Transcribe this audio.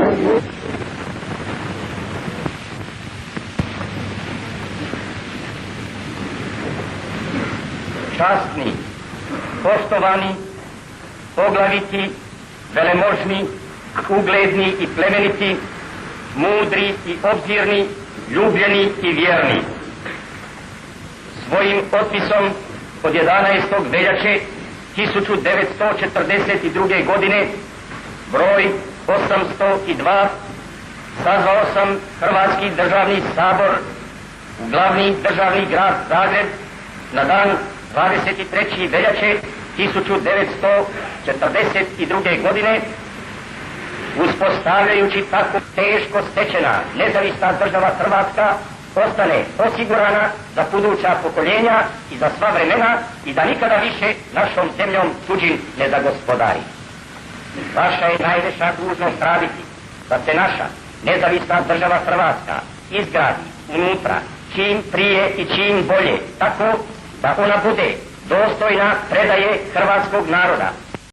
Časni, poštovani, poglaviti, velemožni, ugledni i plemeniti, mudri i obzirni, ljubljeni i vjerni. Svojim potpisom od 11. veljače 1942. godine broj 802 sazvao sam Hrvatski državni sabor u glavni državni grad Zagreb na dan 23. veljače 1942. godine, uspostavljajući tako teško stečena nezavisna država Hrvatska ostane osigurana za buduća pokoljenja i za sva vremena i da nikada više našom zemljom tuđim ne zagospodari. Vaša je najveća dužnost raditi da se naša nezavisna država Hrvatska izgradi unutra čim prije i čim bolje, tako da ona bude dostojna predaje hrvatskog naroda